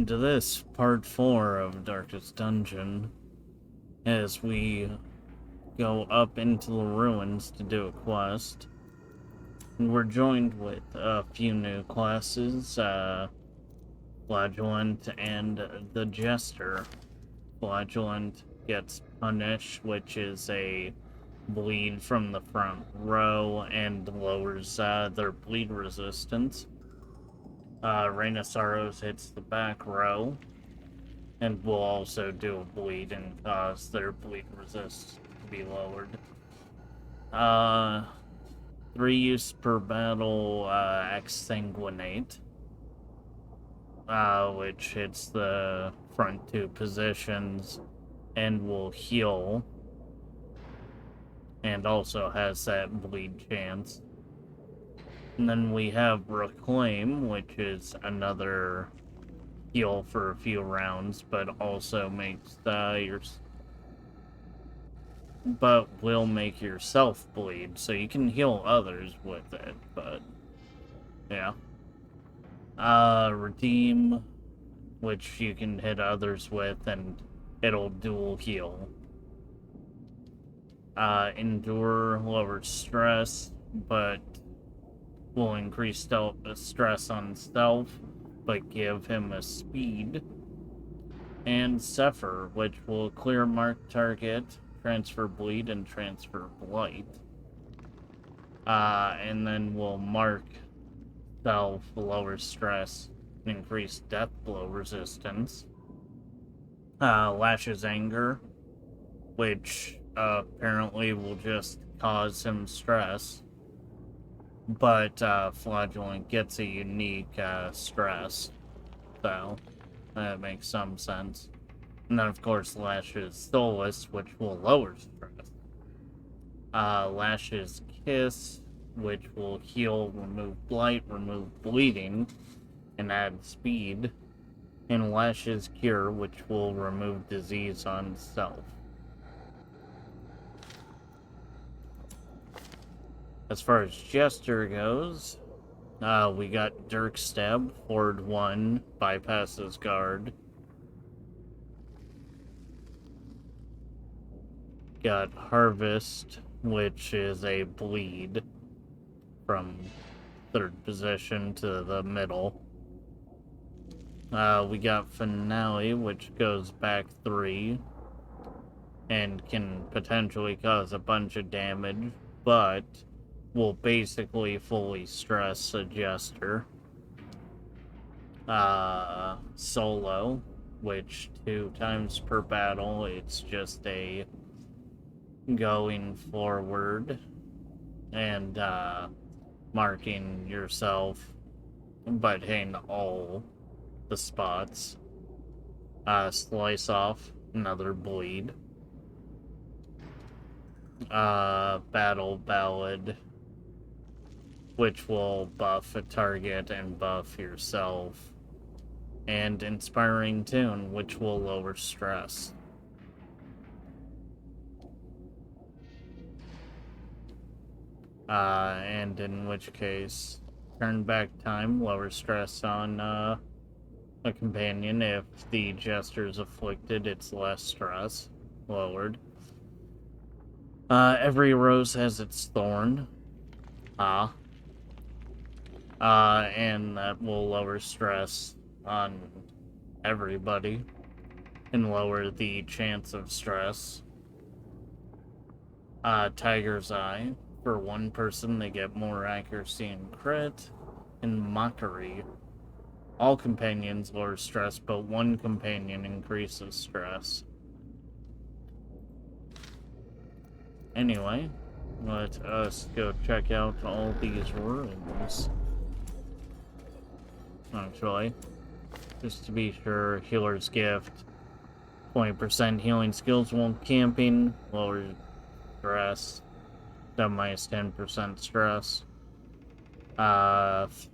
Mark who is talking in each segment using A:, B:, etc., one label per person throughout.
A: welcome to this part 4 of Darkest Dungeon, as we go up into the ruins to do a quest. And we're joined with a few new classes, Flagellant and the Jester. Flagellant gets Punish, which is a bleed from the front row and lowers their bleed resistance. Rain of Sorrows hits the back row and will also do a bleed and cause their bleed resist to be lowered. 3 use per battle, Exsanguinate, which hits the front 2 positions and will heal, and also has that bleed chance. And then we have Reclaim, which is another heal for a few rounds, but also makes but will make yourself bleed, so you can heal others with it, but yeah. Redeem, which you can hit others with, and it'll dual heal. Endure lowers stress, but will increase stress on stealth, but give him a speed. And Zephyr, which will clear marked target, transfer bleed, and transfer blight. And then will mark self, lower stress, and increase death blow resistance. Lashes Anger, which apparently will just cause him stress. But Flagellant gets a unique stress, so that makes some sense. And then, of course, Lashes Solace, which will lower stress. Lashes Kiss, which will heal, remove blight, remove bleeding, and add speed. And Lashes Cure, which will remove disease on self. As far as Jester goes, we got Dirk Stab, Forward 1, bypasses guard. Got Harvest, which is a bleed from 3rd position to the middle. We got Finale, which goes back 3 and can potentially cause a bunch of damage, but will basically fully stress a Jester. Solo, which 2 times per battle, it's just a going forward and marking yourself, but hitting all the spots. Slice Off, another bleed. Battle Ballad, which will buff a target and buff yourself. And Inspiring Tune, which will lower stress. And in which case, Turn Back Time, lower stress on a companion. If the Jester's afflicted, it's less stress, lowered. Every rose has its thorn. And that will lower stress on everybody and lower the chance of stress. Tiger's Eye. For 1 person, they get more accuracy and crit. And Mockery. All companions lower stress, but 1 companion increases stress. Anyway, let us go check out all these rooms. Actually, just to be sure, Healer's Gift. 20% healing skills while camping, lower stress. That minus 10% stress.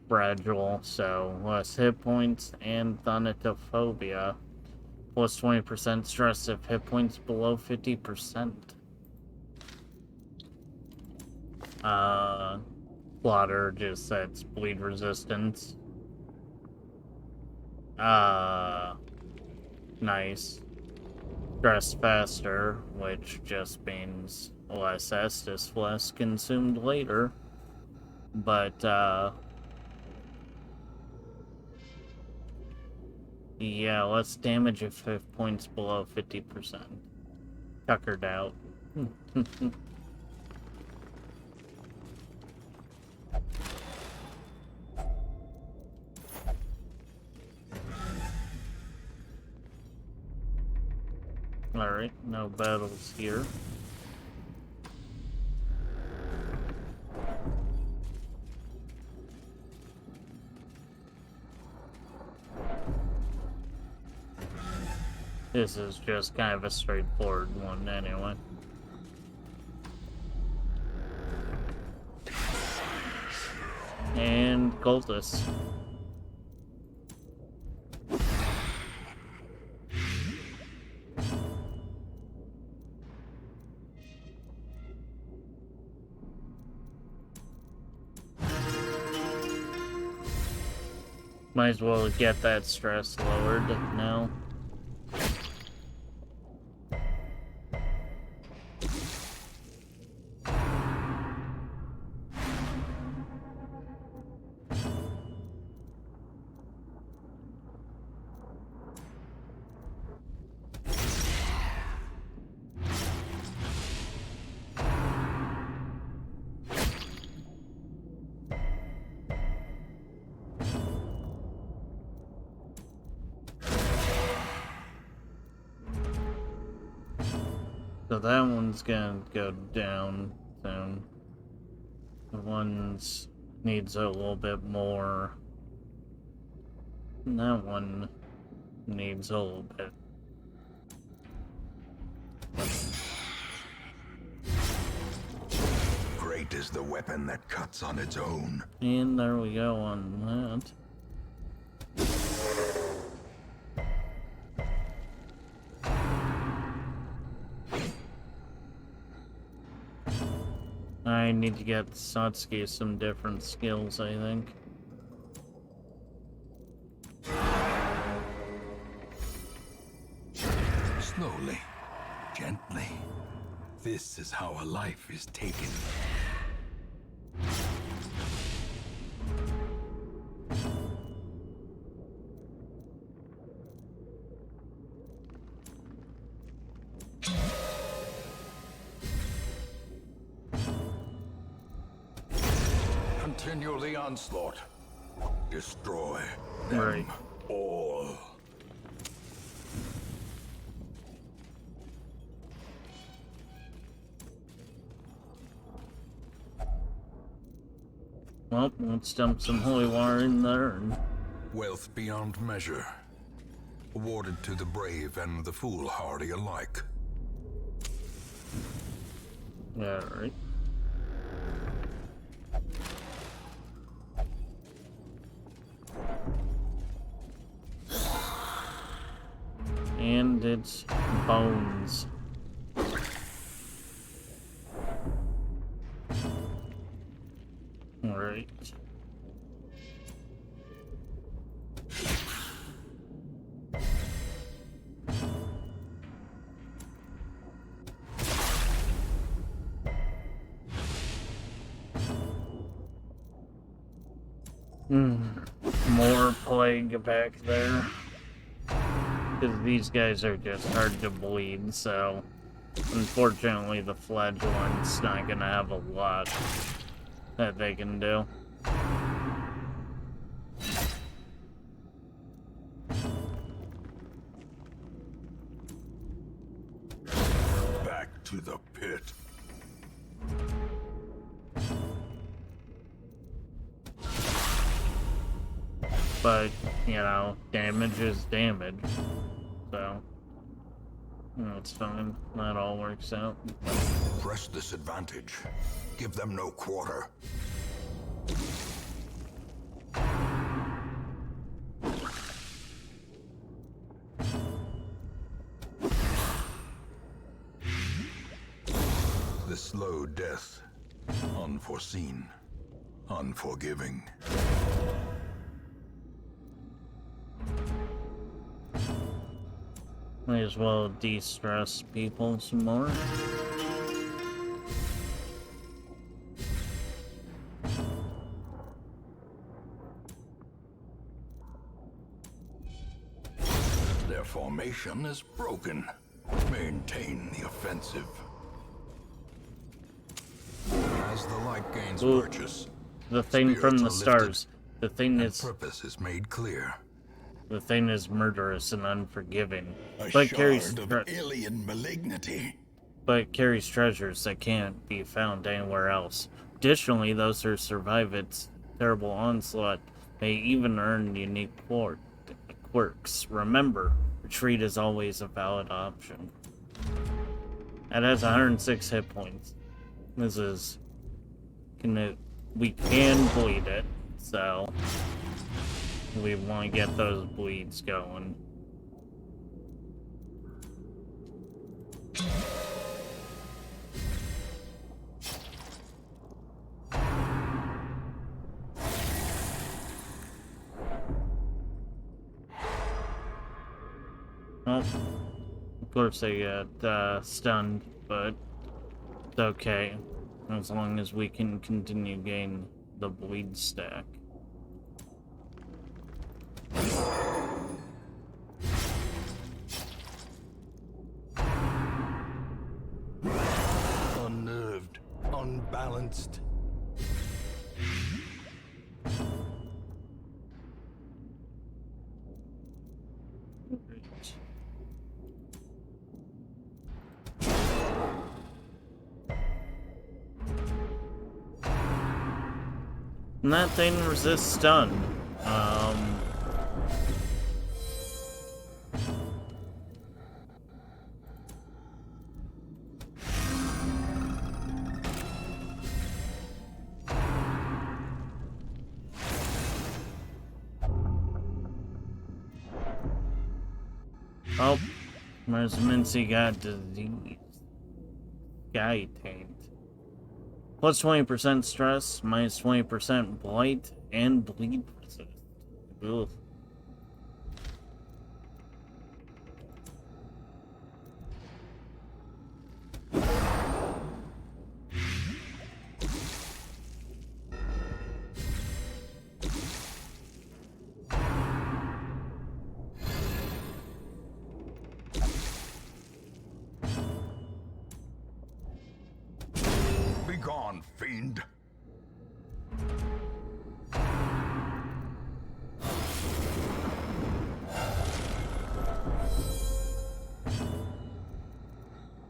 A: Fragile, so less hit points, and Thonatophobia. Plus 20% stress if hit points below 50%. Plotter just sets bleed resistance. Nice. Dress faster, which just means less Estus flesh consumed later. But, yeah, less damage if hit points below 50%. Tuckered out. Alright, no battles here. This is just kind of a straightforward one anyway. And cultists. Might as well get that stress lowered now. So that one's gonna go down soon. The one's needs a little bit more. And that one needs a little bit.
B: Great is the weapon that cuts on its own.
A: And there we go on that. I need to get Satsuki some different skills, I think.
B: Slowly, gently. This is how a life is taken. Continue the onslaught. Destroy them
A: Right.
B: all.
A: Well, let's dump some holy water in there and...
B: Wealth beyond measure. Awarded to the brave and the foolhardy alike.
A: Alright. And it's bones. Alright. More plague back there. Because these guys are just hard to bleed, so unfortunately the flagellant's not gonna have a lot that they can do.
B: Back to the pit.
A: But, you know, damage is damage. So, that's fine. That all works out.
B: Press this advantage. Give them no quarter. The slow death. Unforeseen. Unforgiving.
A: Might as well de-stress people some more.
B: Their formation is broken. Maintain the offensive. As the light gains purchase,
A: the thing from the stars. The thing is
B: purpose is made clear.
A: The thing is murderous and unforgiving,
B: A
A: but
B: shard of alien malignity.
A: carries treasures that can't be found anywhere else. Additionally, those who survive its terrible onslaught may even earn unique quirks. Remember, retreat is always a valid option. It has 106 hit points. This is we can bleed it, so we want to get those bleeds going. Well, of course they get stunned, but it's okay. As long as we can continue gain the bleed stack.
B: Unnerved, unbalanced.
A: And that thing resists stun. Oh, Mars Mincy got disease. Guy taint. Plus 20% stress, minus 20% blight, and bleed resist. Ugh.
B: Begone, fiend.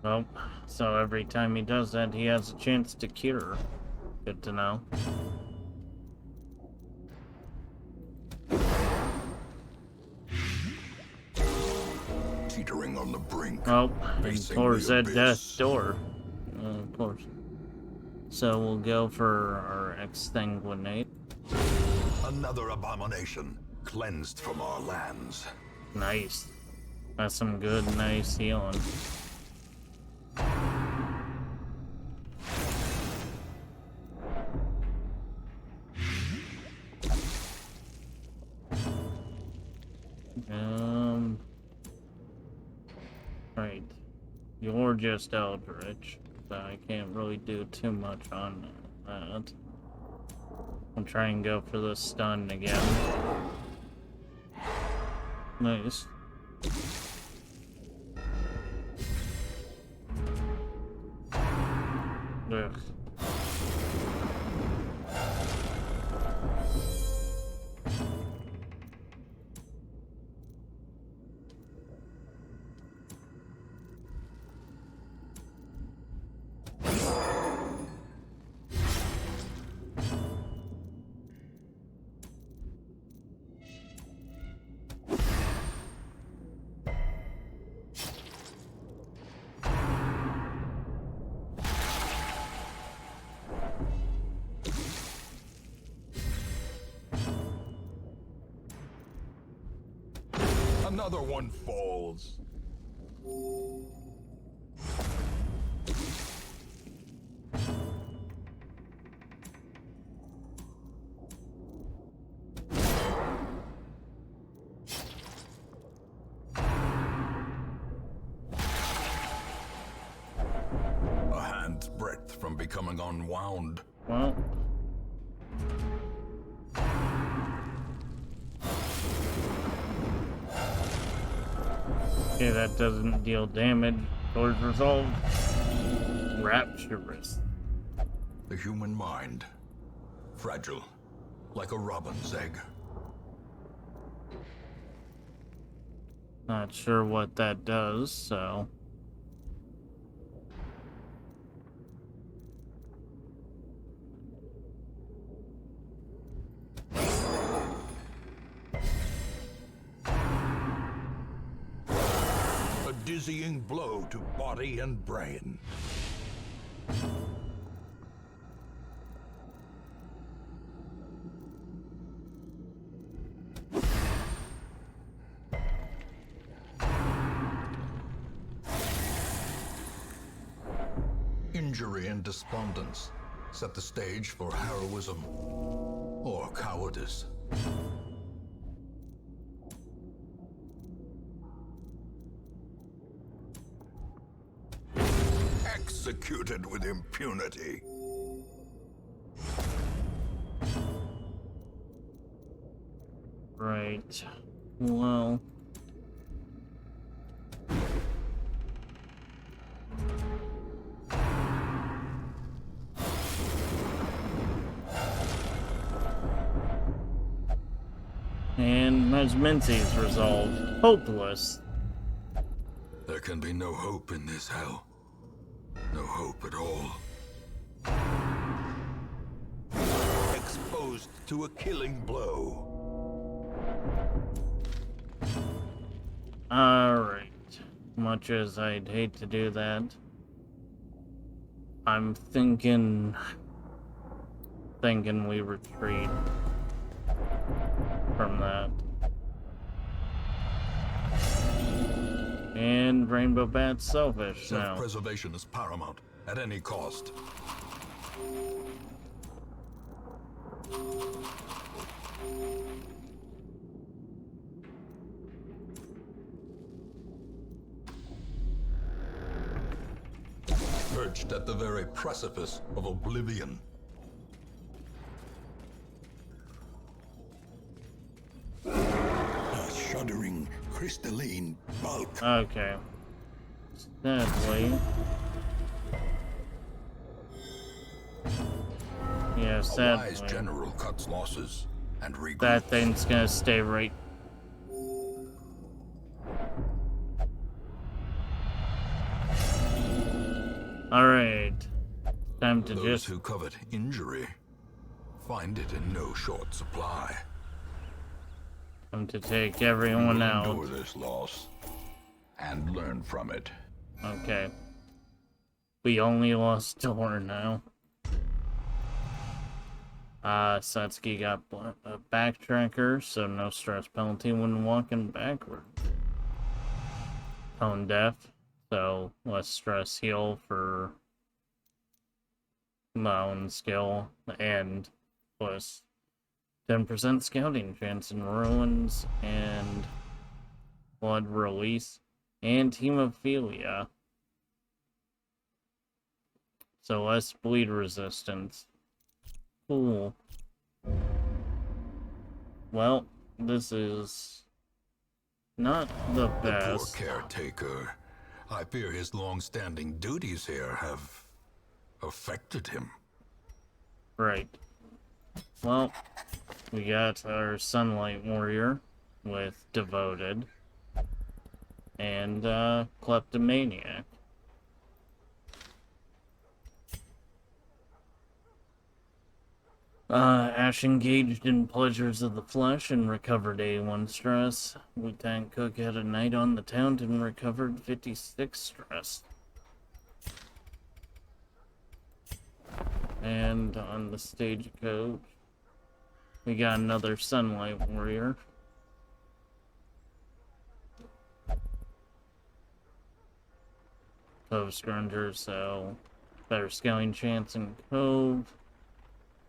A: Well, so every time he does that, he has a chance to cure. Good to know.
B: Teetering on the brink.
A: Oh, and
B: Facing
A: towards
B: the
A: that
B: abyss.
A: death door. Of course. So we'll go for our exsanguinate.
B: Another abomination, cleansed from our lands.
A: Nice. That's some good, nice healing. Right. You're just Eldritch, so I can't really do too much on that. I'll try and go for the stun again. Nice. Ugh.
B: Another one falls. becoming unwound.
A: Well. Okay, that doesn't deal damage. Towards resolved. Rapturous.
B: The human mind. Fragile. Like a robin's egg.
A: Not sure what that does, so...
B: A dizzying blow to body and brain. Injury and despondence set the stage for heroism or cowardice. Executed with impunity.
A: Right. Well... And Mesmincy's resolved. Hopeless.
B: There can be no hope in this hell. No hope at all. Exposed to a killing blow.
A: Alright. Much as I'd hate to do that, I'm thinking we retreat from that. And Rainbow Bat's selfish now.
B: Self-preservation is paramount, at any cost. Perched at the very precipice of oblivion. A shuddering, crystalline bulk.
A: Okay. Sadly. Yeah,
B: A wise
A: sadly.
B: general cuts losses and regroups.
A: That thing's gonna stay right. Alright. Time to
B: Those
A: just...
B: who covet injury find it in no short supply.
A: Time to take everyone out.
B: Endure this loss and learn from it.
A: Okay. We only lost Tor now. Satsuki got a backtracker, so no stress penalty when walking backward. Tone deaf, so less stress heal for Mountain skill, and plus 10% scouting chance in ruins and blood release and hemophilia. So less bleed resistance. Cool. Well, this is not the best.
B: The poor caretaker. I fear his long-standing duties here have affected him.
A: Right. Well, we got our Sunlight Warrior with Devoted and Kleptomaniac. Ash engaged in pleasures of the flesh and recovered 81 stress. Wu-Tang Cook had a night on the town and recovered 56 stress. And on the stagecoach, we got another Sunlight Warrior. Cove Scrunger, so better scaling chance in Cove.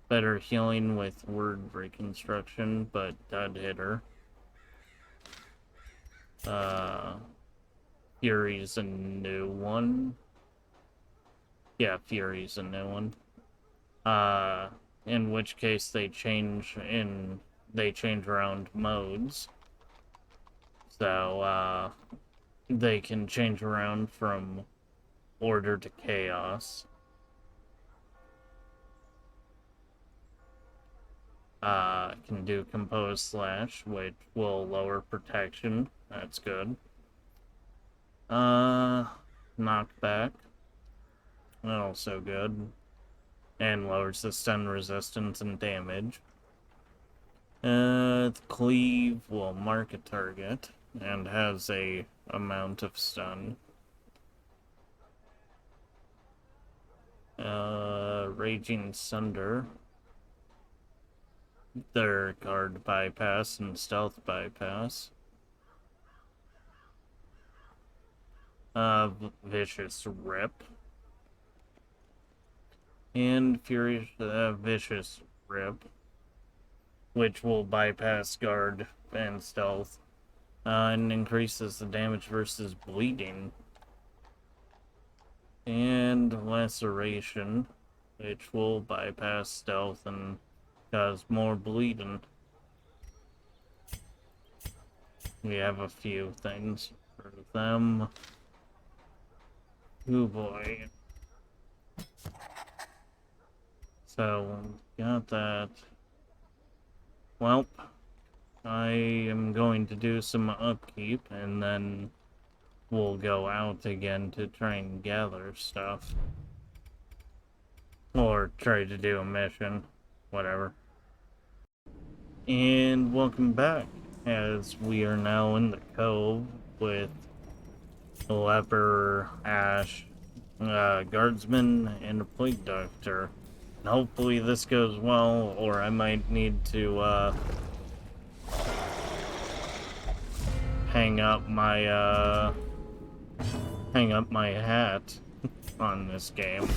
A: Better healing with word reconstruction, but dead hitter. Fury's a new one. Yeah, Fury's a new one. In which case they change around modes. So, they can change around from order to chaos. Can do compose slash, which will lower protection. That's good. Knockback. Also good. And lowers the stun resistance and damage. Cleave will mark a target and has a amount of stun. Raging Sunder. Their guard bypass and stealth bypass. Vicious Rip. And Furious Vicious Rip, which will bypass guard and stealth, and increases the damage versus bleeding. And Laceration, which will bypass stealth and cause more bleeding. We have a few things for them. Oh boy. So, got that. Well, I am going to do some upkeep, and then we'll go out again to try and gather stuff. Or try to do a mission. Whatever. And welcome back, as we are now in the cove with Leper, Ash, Guardsman, and a Plague Doctor. And hopefully this goes well, or I might need to, hang up my hat on this game.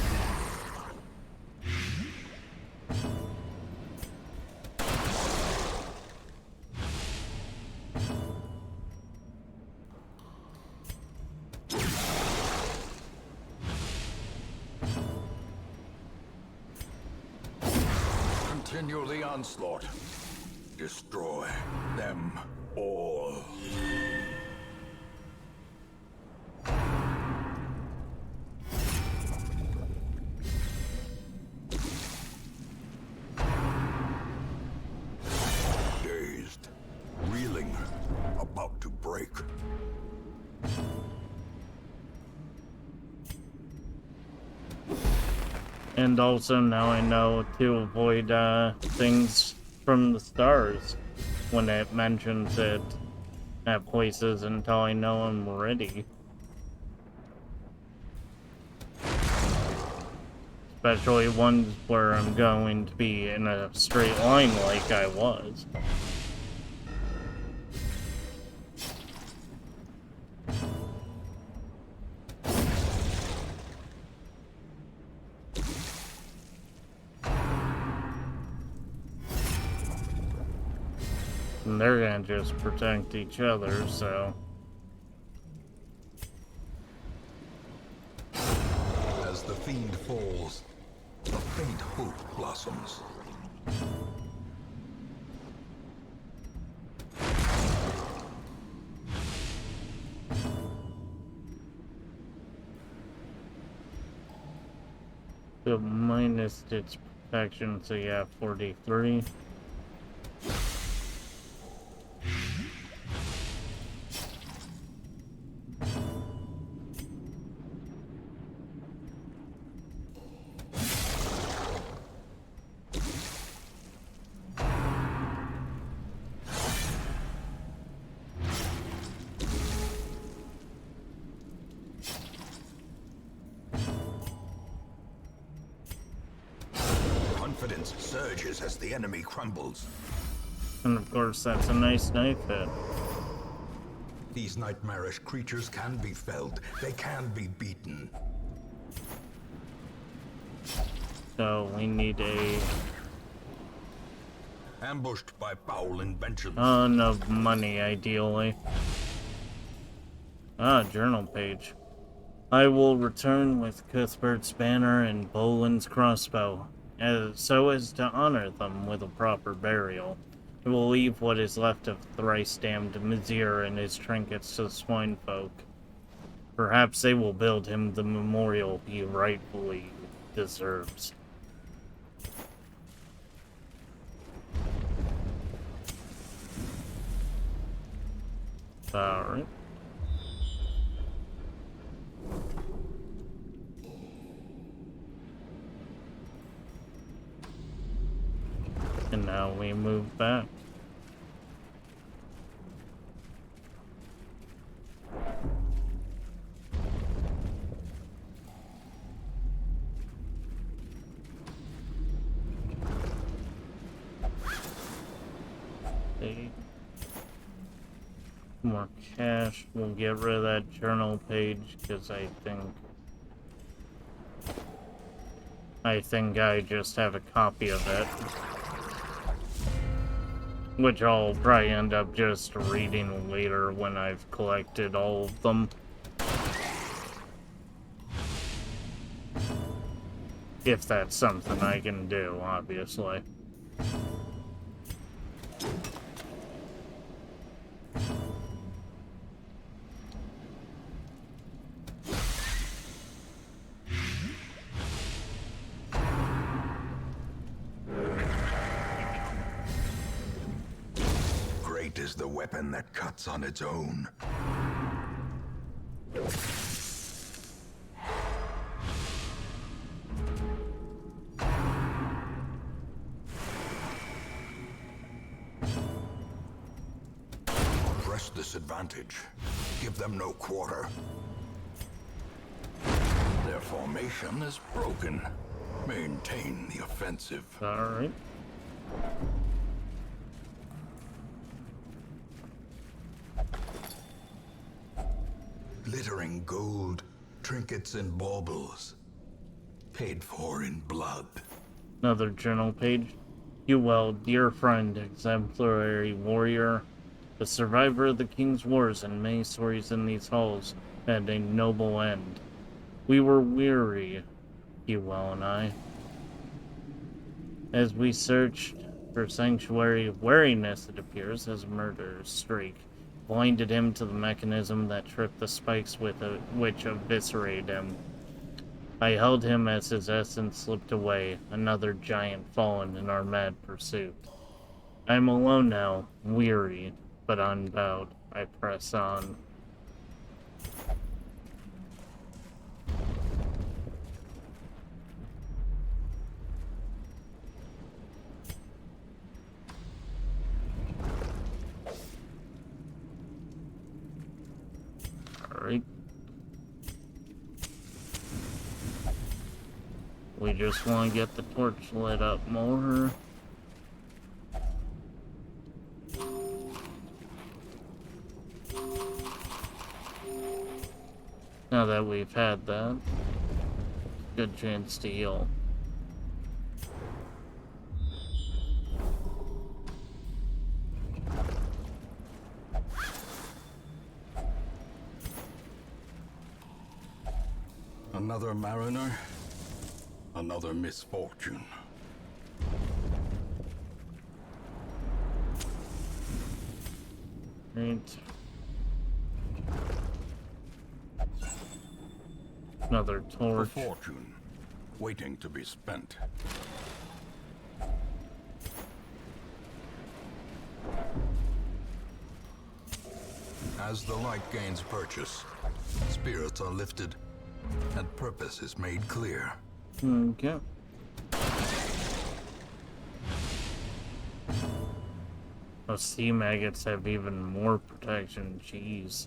B: Continue the onslaught. Destroy them all. Dazed, reeling, about to break.
A: And also now I know to avoid things from the stars when it mentions it at places until I know I'm ready. Especially ones where I'm going to be in a straight line like I was. And they're gonna just protect each other, so...
B: As the fiend falls, a faint hope blossoms.
A: So minus its protection, so yeah, 43.
B: Confidence surges as the enemy crumbles.
A: And of course, that's a nice knife hit.
B: These nightmarish creatures can be felled. They can be beaten.
A: So we need a
B: Ambushed by foul inventions.
A: ton of money, ideally. Ah, journal page. I will return with Cuthbert's banner and Boland's crossbow, so as to honor them with a proper burial. I will leave what is left of thrice-damned Mizir and his trinkets to the swine folk. Perhaps they will build him the memorial he rightfully deserves. Alright. And now we move back. More cash. We'll get rid of that journal page because I think I just have a copy of it, which I'll probably end up just reading later when I've collected all of them. If that's something I can do, obviously.
B: Great is the weapon that cuts on its own. Press this advantage. Give them no quarter. Their formation is broken. Maintain the offensive.
A: Alright.
B: Glittering gold, trinkets and baubles. Paid for in blood.
A: Another journal page. You well, dear friend, exemplary warrior, the survivor of the King's Wars and many stories in these halls had a noble end. We were weary, Hewell and I, as we searched for sanctuary. Wariness, it appears, as a murderer's streak blinded him to the mechanism that tripped the spikes with which eviscerated him. I held him as his essence slipped away, another giant fallen in our mad pursuit. I am alone now, weary, but unbowed. I press on. Alright. We just want to get the torch lit up more. Now that we've had that, good chance to heal.
B: Another mariner, another misfortune.
A: Right. Another
B: A
A: torch.
B: fortune, waiting to be spent. As the light gains purchase, spirits are lifted, and purpose is made clear.
A: Okay. Those sea maggots have even more protection. Jeez.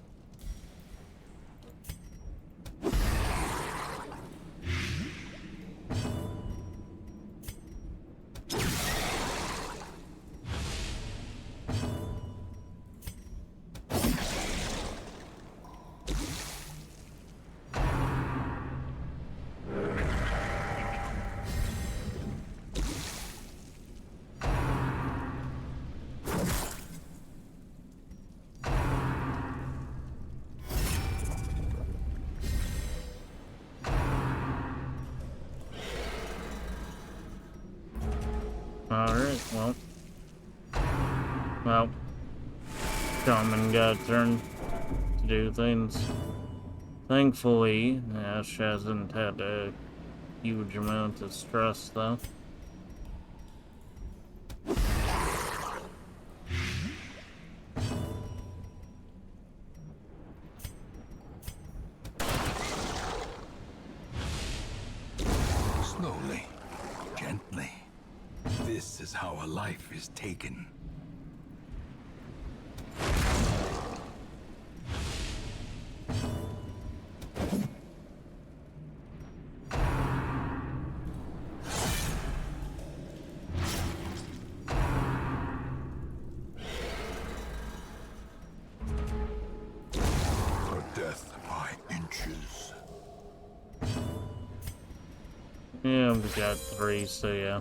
A: Alright, well, Shaman got a turn to do things. Thankfully, Ash hasn't had a huge amount of stress, though.
B: Slowly, gently. This is how a life is taken. For death by inches.
A: Yeah, we got 3, so yeah.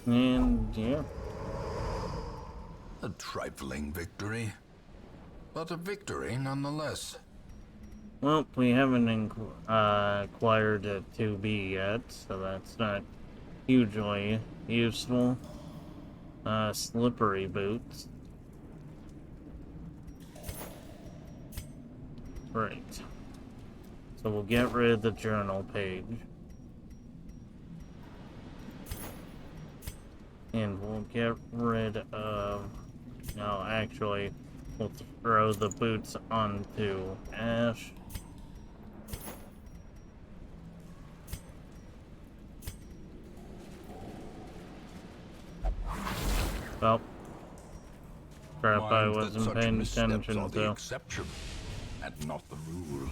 A: And yeah.
B: A trifling victory, but a victory nonetheless.
A: Well, we haven't acquired a 2B yet, so that's not hugely useful. Slippery boots. Right. So we'll get rid of the journal page. And we'll get rid of... No, actually, we'll throw the boots onto Ash. Well, crap, I
B: Mind that
A: wasn't
B: such
A: paying
B: missteps
A: attention
B: are the
A: to.
B: exception, and not the rule.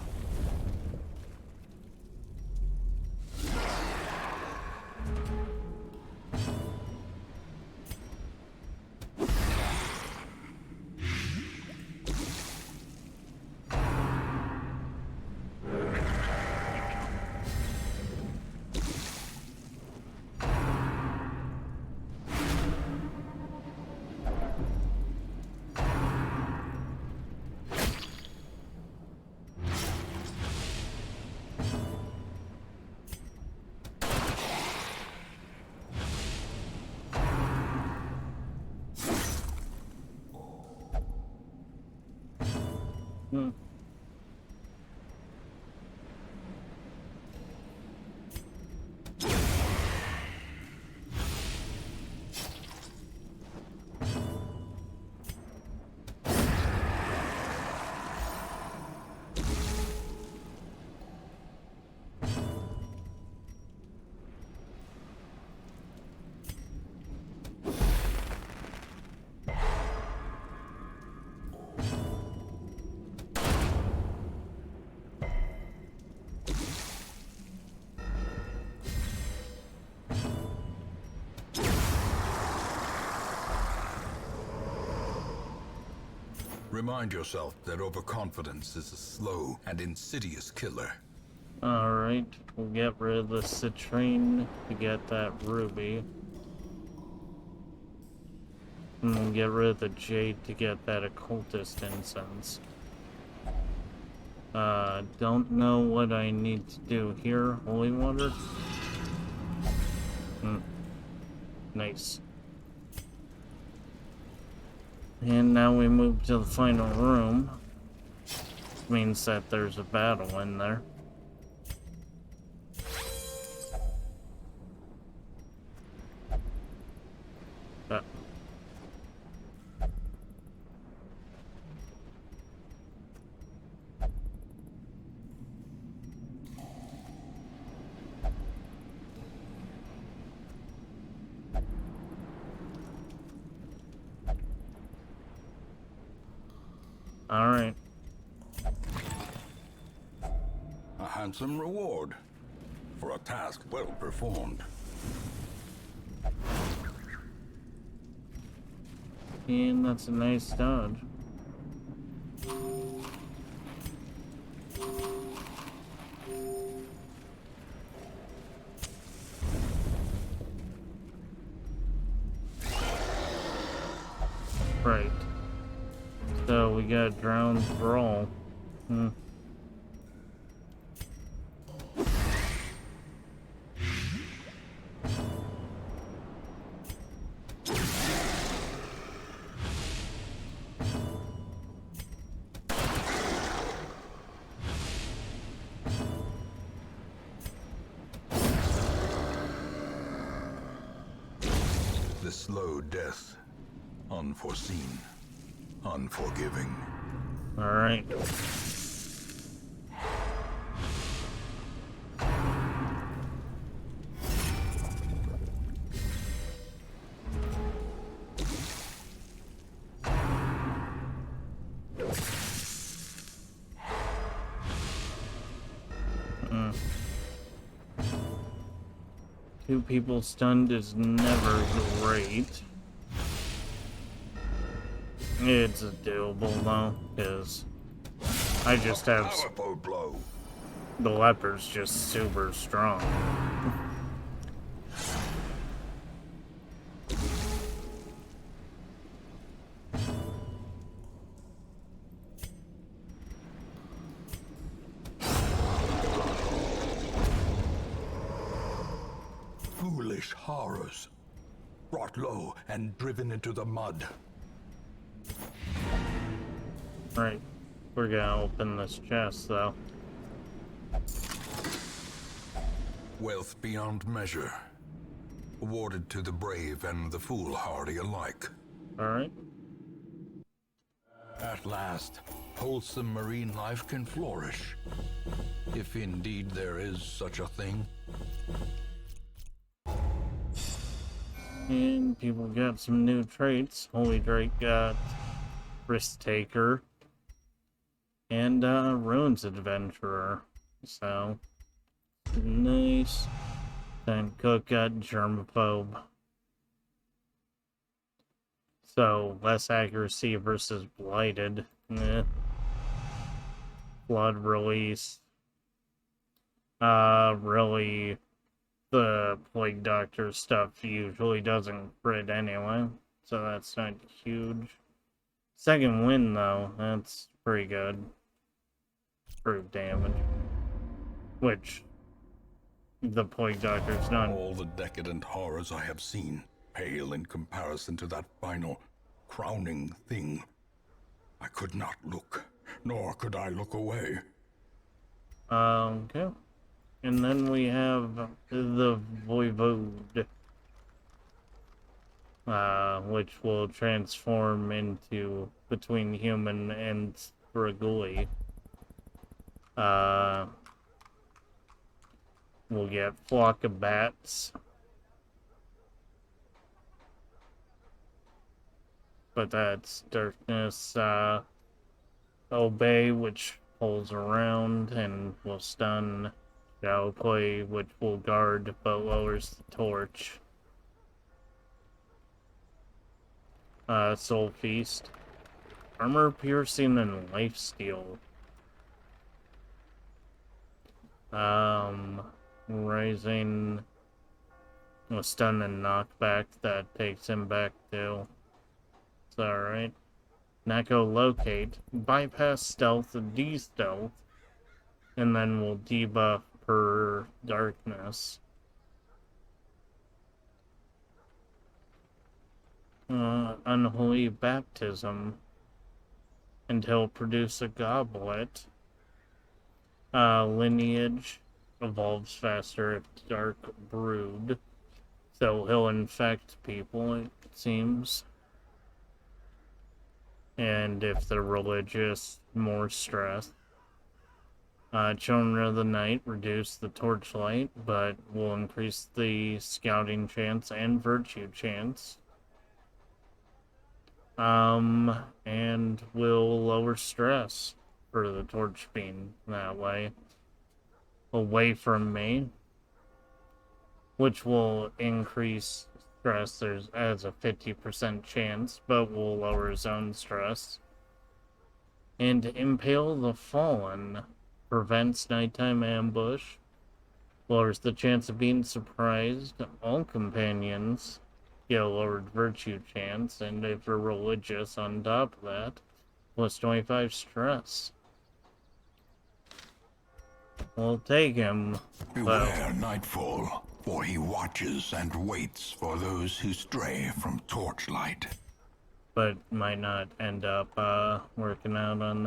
A: Hmm.
B: Remind yourself that overconfidence is a slow and insidious killer.
A: Alright, we'll get rid of the citrine to get that ruby. And we'll get rid of the jade to get that occultist incense. Don't know what I need to do here. Holy water? Nice. And now we move to the final room. Means that there's a battle in there. Alright.
B: A handsome reward for a task well performed.
A: And that's a nice dodge. Right. So we got drowned brawl. Hmm.
B: The slow death. Unforeseen. Unforgiving.
A: Alright. Two people stunned is never great. It's doable though, because I just have
B: Powerful blow.
A: the leopard's just super strong.
B: Foolish horrors. Brought low and driven into the mud.
A: Right, we're gonna open this chest though.
B: Wealth beyond measure. Awarded to the brave and the foolhardy alike.
A: Alright.
B: At last, wholesome marine life can flourish. If indeed there is such a thing.
A: And people got some new traits. Holy Drake got Risk Taker and Ruins Adventurer. So nice. Then Cook got Germaphobe. So less accuracy versus Blighted. Blood Release. Really, the Plague Doctor stuff usually doesn't crit anyway, so that's not huge. Second Wind, though, that's pretty good. Brute damage. Which, the Plague Doctor's not.
B: All the decadent horrors I have seen pale in comparison to that final, crowning thing. I could not look, nor could I look away.
A: Okay. And then we have the Voivode, which will transform into between human and Strigoi. We'll get Flock of Bats. But that's Darkness, Obey, which pulls around and will stun. Shadow Play, which will guard but lowers the torch. Soul Feast. Armor Piercing and Lifesteal. Rising. A stun and knockback that takes him back too. It's alright. Neko Locate. Bypass stealth and de-stealth. And then we'll debuff per darkness. Unholy Baptism. And he'll produce a goblet. Lineage evolves faster if Dark Brood. So he'll infect people, it seems. And if they're religious, more stress. Children of the Night reduce the torchlight, but will increase the scouting chance and virtue chance. And will lower stress for the torch beam that way. Away from me, which will increase stress. There's as a 50% chance, but will lower his own stress. And Impale the Fallen prevents nighttime ambush, lowers the chance of being surprised. All companions get a lowered virtue chance, and if you're religious on top of that, plus 25 stress. We'll take him.
B: Beware nightfall, for he watches and waits for those who stray from torchlight.
A: But might not end up working out on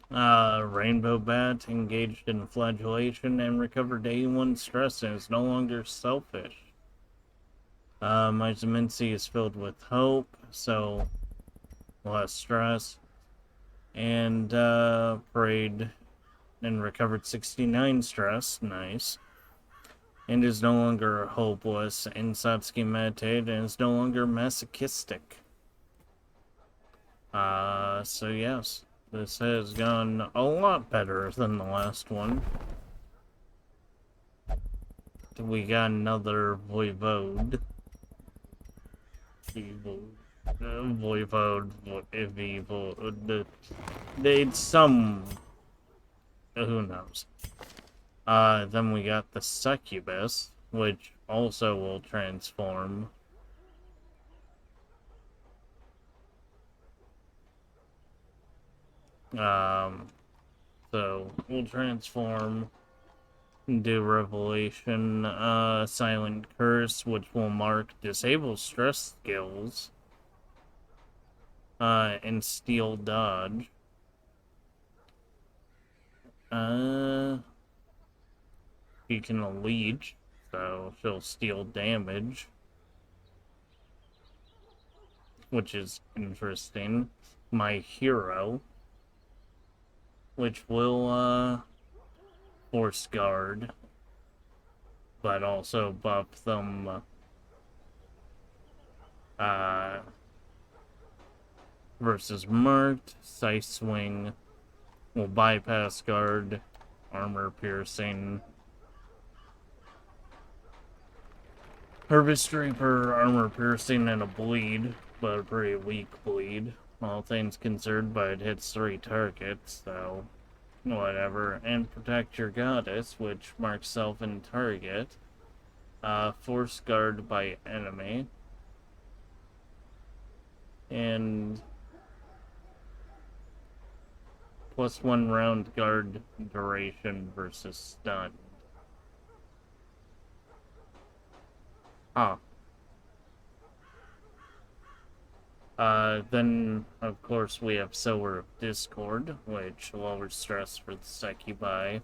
A: that. Rainbow Bat engaged in flagellation and recovered 81 stress and is no longer selfish. My Zeminci is filled with hope, so less stress. And prayed and recovered 69 stress, nice. And is no longer hopeless. And Satsuki meditated and is no longer masochistic. So yes, this has gone a lot better than the last one. We got another Voivode. Voivode, if evil. It's some. Who knows? Then we got the Succubus, which also will transform. So we'll transform, do Revelation, Silent Curse, which will mark disable stress skills, and Steel Dodge. She can leech, so she'll steal damage, which is interesting. My hero, which will, Force Guard, but also buff them, versus Marked. Scythe Swing will bypass Guard, Armor Piercing. Harvest Reaper, Armor Piercing, and a Bleed, but a pretty weak bleed, all things considered, but it hits 3 targets, so whatever. And Protect Your Goddess, which marks self and target. Force Guard by enemy. And +1 round guard duration versus stun. Then, of course, we have Sower of Discord, which lowers stress for the Succubi,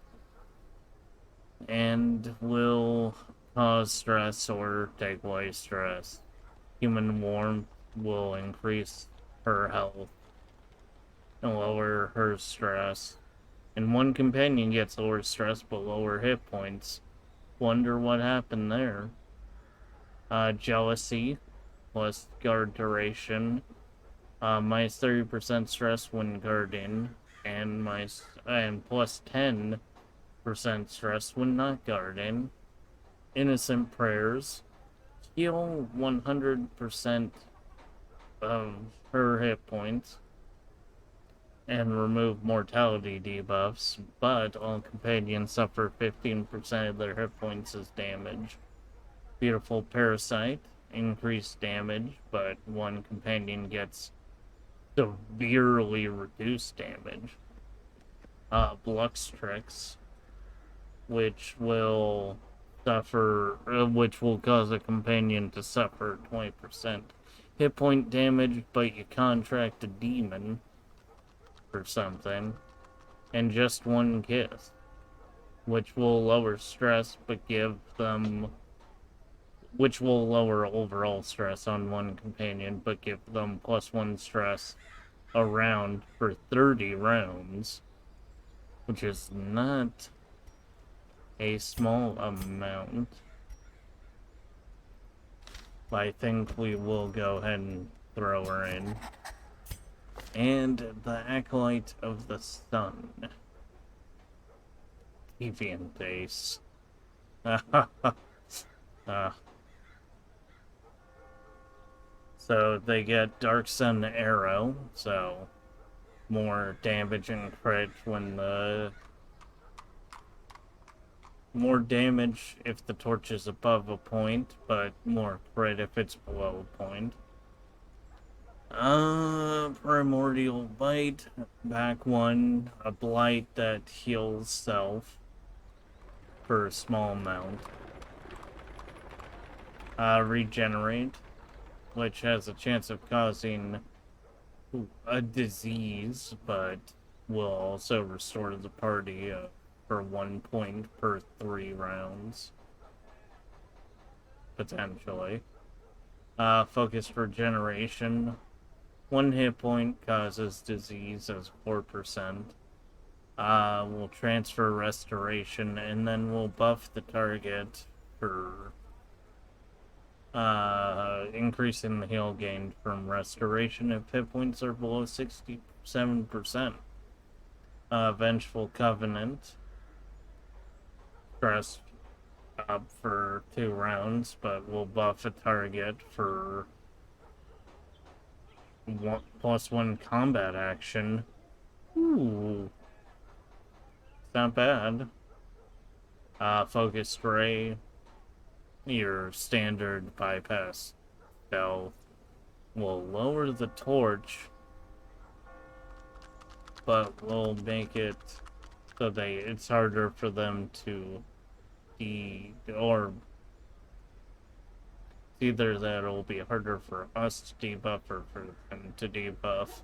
A: and will cause stress or take away stress. Human Warmth will increase her health and lower her stress. And one companion gets lower stress but lower hit points. Wonder what happened there. Jealousy plus guard duration, minus 30% stress when guarding, and plus 10% stress when not guarding. Innocent Prayers, heal 100% of her hit points and remove mortality debuffs, but all companions suffer 15% of their hit points as damage. Beautiful Parasite, increased damage, but one companion gets severely reduced damage. Bluxtrix, which will cause a companion to suffer 20% hit point damage, but you contract a demon or something, and just 1 kiss, which will lower stress, but which will lower overall stress on one companion, but give them +1 stress a round for 30 rounds, which is not a small amount. I think we will go ahead and throw her in. And the Acolyte of the Sun. Deviant Face. So they get Dark Sun Arrow, so more damage and crit when the more damage if the torch is above a point, but more crit if it's below a point. Primordial Bite, back one, a blight that heals self for a small amount. Regenerate, which has a chance of causing a disease, but will also restore the party for 1 point per 3 rounds, potentially. Focused Regeneration, 1 hit point causes disease as 4%. We'll transfer Restoration, and then we'll buff the target for increasing the heal gained from Restoration if hit points are below 67%. Vengeful Covenant, stress up for 2 rounds, but we'll buff a target for +1 combat action. Ooh, not bad. Focused Ray, your standard bypass spell, will lower the torch, but will make it so it's harder for them to or either that it'll be harder for us to debuff or for them to debuff.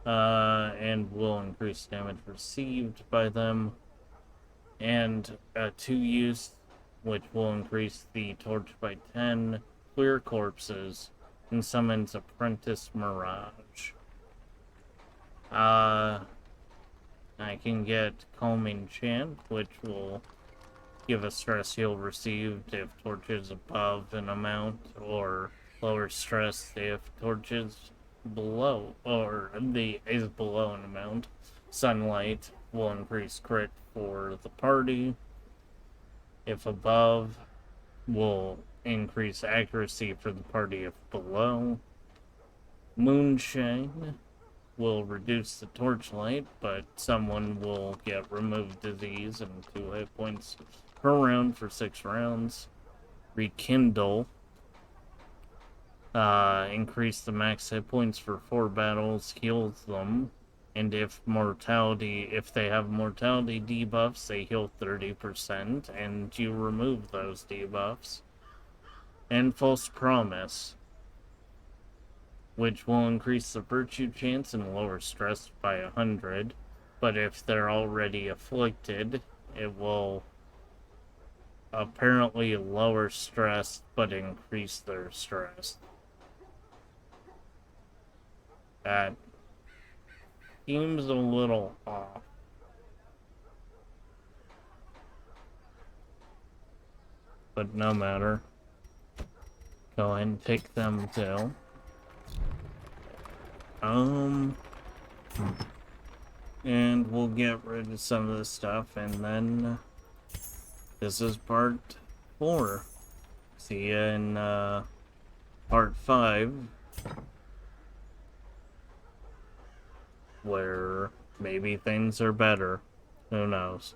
A: And will increase damage received by them. And 2 use, which will increase the torch by 10, clear corpses, and summons Apprentice Mirage. I can get Calming Chant, which will give a stress heal received if torch is above an amount, or lower stress if torch is below, or is below an amount. Sunlight will increase crit for the party. If above, will increase accuracy for the party if below. Moonshine will reduce the torchlight, but someone will get removed disease and 2 hit points per round for 6 rounds. Rekindle, increase the max hit points for 4 battles, heals them, and if they have mortality debuffs, they heal 30%, and you remove those debuffs. And False Promise, which will increase the virtue chance and lower stress by 100, but if they're already afflicted, it will apparently lower stress but increase their stress. That seems a little off. But no matter. Go ahead and take them too. And we'll get rid of some of this stuff, and then this is part 4. See ya in part 5, where maybe things are better. Who knows?